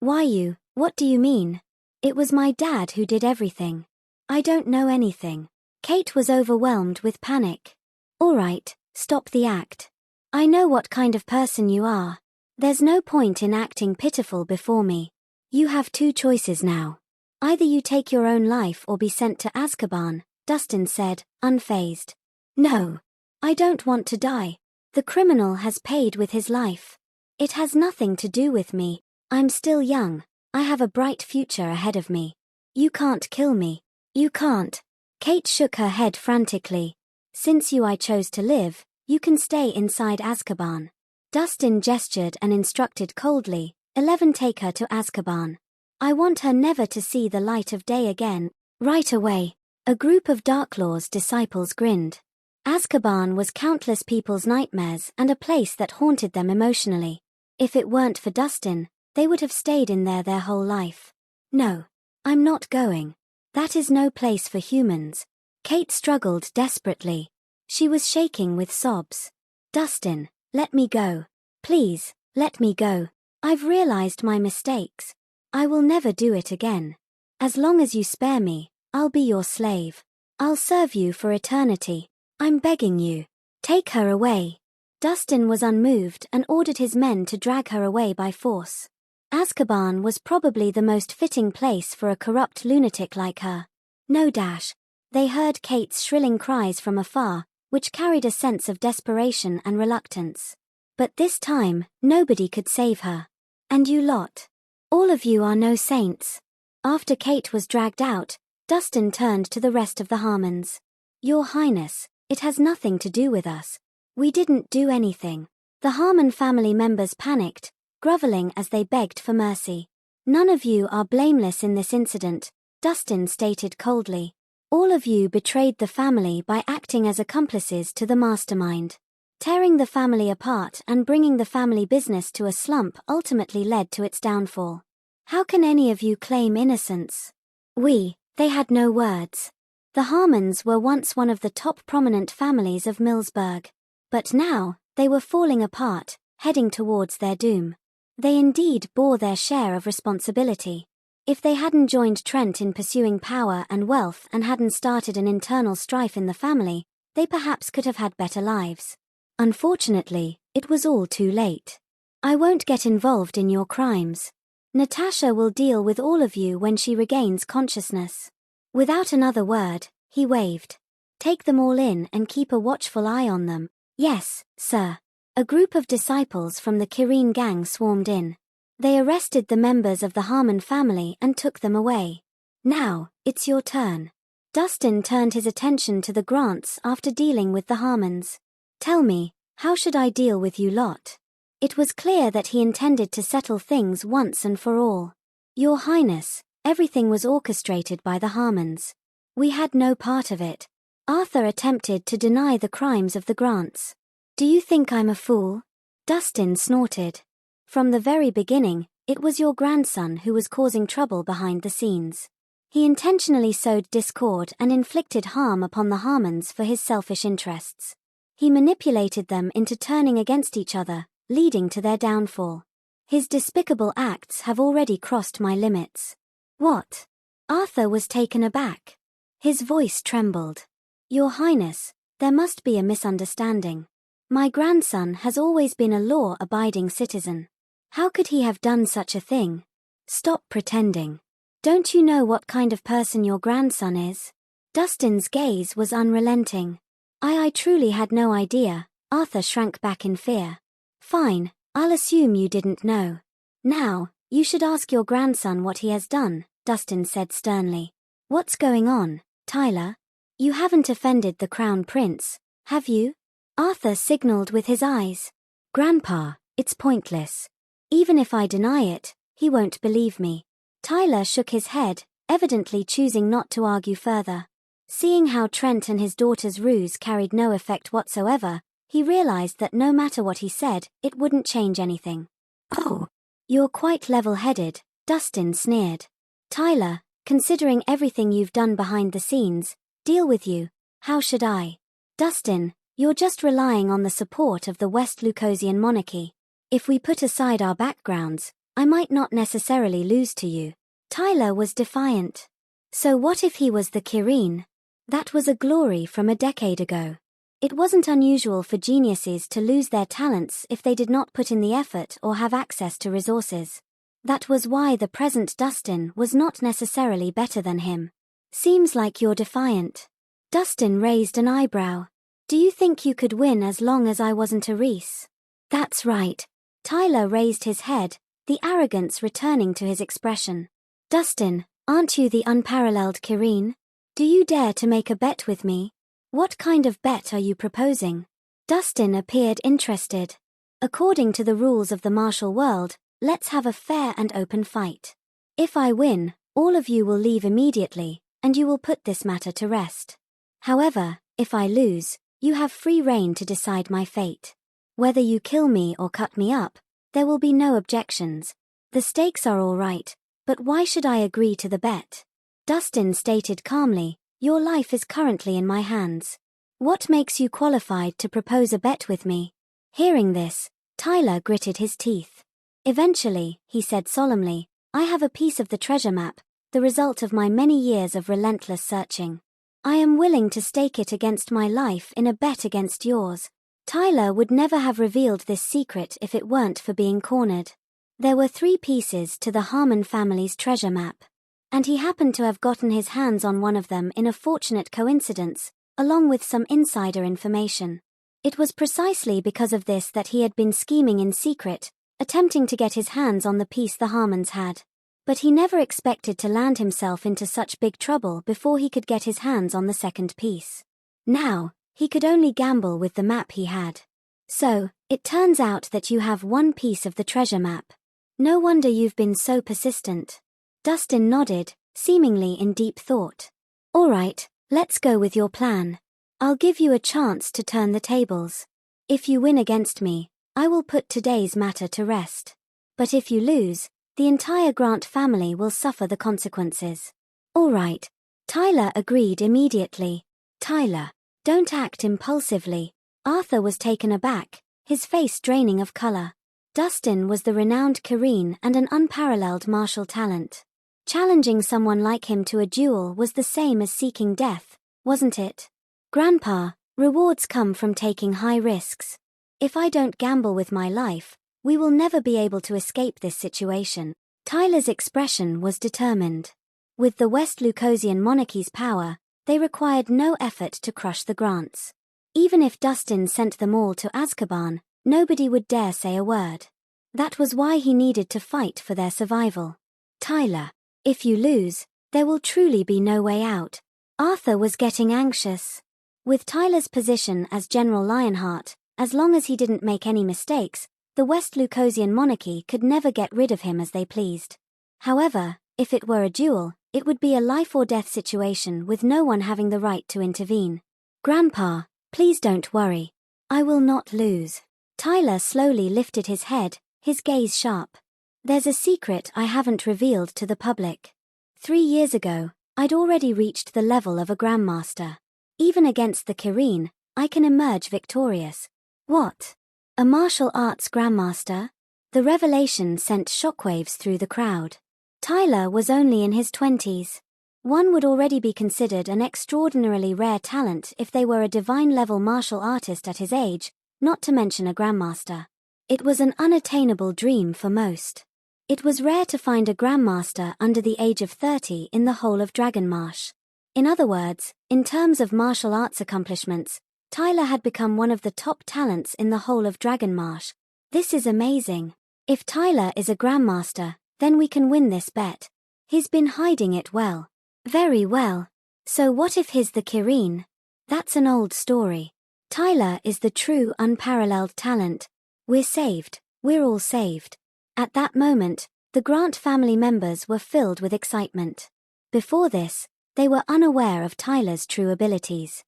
Why you? What do you mean? It was my dad who did everything. I don't know anything. Kate was overwhelmed with panic. All right, stop the act. I know what kind of person you are. There's no point in acting pitiful before me. You have two choices now. Either you take your own life or be sent to Azkaban, Dustin said, unfazed. No. I don't want to die. The criminal has paid with his life. It has nothing to do with me. I'm still young. I have a bright future ahead of me. You can't kill me. You can't. Kate shook her head frantically. Since I chose to live, you can stay inside Azkaban. Dustin gestured and instructed coldly, 11 take her to Azkaban. I want her never to see the light of day again. Right away. A group of Darklaw's disciples grinned. Azkaban was countless people's nightmares and a place that haunted them emotionally. If it weren't for Dustin, they would have stayed in there their whole life. No. I'm not going. That is no place for humans. Kate struggled desperately. She was shaking with sobs. Dustin, let me go. Please, let me go. I've realized my mistakes. I will never do it again. As long as you spare me, I'll be your slave. I'll serve you for eternity. I'm begging you. Take her away. Dustin was unmoved and ordered his men to drag her away by force. Azkaban was probably the most fitting place for a corrupt lunatic like her. No dash. They heard Kate's shrilling cries from afar, which carried a sense of desperation and reluctance. But this time, nobody could save her. And you lot. All of you are no saints. After Kate was dragged out, Dustin turned to the rest of the Harmons. Your Highness, it has nothing to do with us. We didn't do anything. The Harmon family members panicked, groveling as they begged for mercy. None of you are blameless in this incident, Dustin stated coldly. All of you betrayed the family by acting as accomplices to the mastermind. Tearing the family apart and bringing the family business to a slump ultimately led to its downfall. How can any of you claim innocence? They had no words. The Harmons were once one of the top prominent families of Millsburg. But now, they were falling apart, heading towards their doom. They indeed bore their share of responsibility. If they hadn't joined Trent in pursuing power and wealth and hadn't started an internal strife in the family, they perhaps could have had better lives. Unfortunately, it was all too late. I won't get involved in your crimes. Natasha will deal with all of you when she regains consciousness. Without another word, he waved. Take them all in and keep a watchful eye on them. Yes, sir. A group of disciples from the Kirene gang swarmed in. They arrested the members of the Harmon family and took them away. Now, it's your turn. Dustin turned his attention to the Grants after dealing with the Harmons. Tell me, how should I deal with you lot? It was clear that he intended to settle things once and for all. Your Highness, everything was orchestrated by the Harmons. We had no part of it. Arthur attempted to deny the crimes of the Grants. Do you think I'm a fool? Dustin snorted. From the very beginning, it was your grandson who was causing trouble behind the scenes. He intentionally sowed discord and inflicted harm upon the Harmons for his selfish interests. He manipulated them into turning against each other, leading to their downfall. His despicable acts have already crossed my limits. What? Arthur was taken aback. His voice trembled. Your Highness, there must be a misunderstanding. My grandson has always been a law-abiding citizen. How could he have done such a thing? Stop pretending. Don't you know what kind of person your grandson is? Dustin's gaze was unrelenting. I truly had no idea. Arthur shrank back in fear. Fine, I'll assume you didn't know. Now, you should ask your grandson what he has done, Dustin said sternly. What's going on, Tyler? You haven't offended the Crown Prince, have you? Arthur signaled with his eyes. Grandpa, it's pointless. Even if I deny it, he won't believe me. Tyler shook his head, evidently choosing not to argue further. Seeing how Trent and his daughter's ruse carried no effect whatsoever, he realized that no matter what he said, it wouldn't change anything. Oh, you're quite level-headed, Dustin sneered. Tyler, considering everything you've done behind the scenes, deal with you, how should I? Dustin, you're just relying on the support of the West Lucosian monarchy. If we put aside our backgrounds, I might not necessarily lose to you. Tyler was defiant. So what if he was the Kirin? That was a glory from a decade ago. It wasn't unusual for geniuses to lose their talents if they did not put in the effort or have access to resources. That was why the present Dustin was not necessarily better than him. Seems like you're defiant. Dustin raised an eyebrow. Do you think you could win as long as I wasn't a Reese? That's right. Tyler raised his head, the arrogance returning to his expression. Dustin, aren't you the unparalleled Kirin? Do you dare to make a bet with me? What kind of bet are you proposing? Dustin appeared interested. According to the rules of the martial world, let's have a fair and open fight. If I win, all of you will leave immediately, and you will put this matter to rest. However, if I lose, you have free rein to decide my fate. Whether you kill me or cut me up, there will be no objections. The stakes are all right, but why should I agree to the bet? Dustin stated calmly, your life is currently in my hands. What makes you qualified to propose a bet with me? Hearing this, Tyler gritted his teeth. Eventually, he said solemnly, I have a piece of the treasure map, the result of my many years of relentless searching. I am willing to stake it against my life in a bet against yours. Tyler would never have revealed this secret if it weren't for being cornered. There were 3 pieces to the Harmon family's treasure map, and he happened to have gotten his hands on one of them in a fortunate coincidence, along with some insider information. It was precisely because of this that he had been scheming in secret, attempting to get his hands on the piece the Harmons had. But he never expected to land himself into such big trouble before he could get his hands on the second piece. Now, he could only gamble with the map he had. So, it turns out that you have 1 piece of the treasure map. No wonder you've been so persistent. Dustin nodded, seemingly in deep thought. All right, let's go with your plan. I'll give you a chance to turn the tables. If you win against me, I will put today's matter to rest. But if you lose, the entire Grant family will suffer the consequences. All right. Tyler agreed immediately. Tyler, don't act impulsively. Arthur was taken aback, his face draining of color. Dustin was the renowned Kirin and an unparalleled martial talent. Challenging someone like him to a duel was the same as seeking death, wasn't it? Grandpa, rewards come from taking high risks. If I don't gamble with my life, we will never be able to escape this situation. Tyler's expression was determined. With the West Lucosian monarchy's power, they required no effort to crush the Grants. Even if Dustin sent them all to Azkaban, nobody would dare say a word. That was why he needed to fight for their survival. Tyler, if you lose, there will truly be no way out. Arthur was getting anxious. With Tyler's position as General Lionheart, as long as he didn't make any mistakes, the West Lucosian monarchy could never get rid of him as they pleased. However, if it were a duel, it would be a life-or-death situation with no one having the right to intervene. Grandpa, please don't worry. I will not lose. Tyler slowly lifted his head, his gaze sharp. There's a secret I haven't revealed to the public. 3 years ago, I'd already reached the level of a Grandmaster. Even against the Kirin, I can emerge victorious. What? A martial arts Grandmaster? The revelation sent shockwaves through the crowd. Tyler was only in his 20s. One would already be considered an extraordinarily rare talent if they were a divine-level martial artist at his age, not to mention a Grandmaster. It was an unattainable dream for most. It was rare to find a Grandmaster under the age of 30 in the whole of Dragonmarsh. In other words, in terms of martial arts accomplishments, Tyler had become one of the top talents in the whole of Dragonmarsh. This is amazing. If Tyler is a Grandmaster, then we can win this bet. He's been hiding it well. Very well. So what if he's the Kirin? That's an old story. Tyler is the true unparalleled talent. We're saved. We're all saved. At that moment, the Grant family members were filled with excitement. Before this, they were unaware of Tyler's true abilities.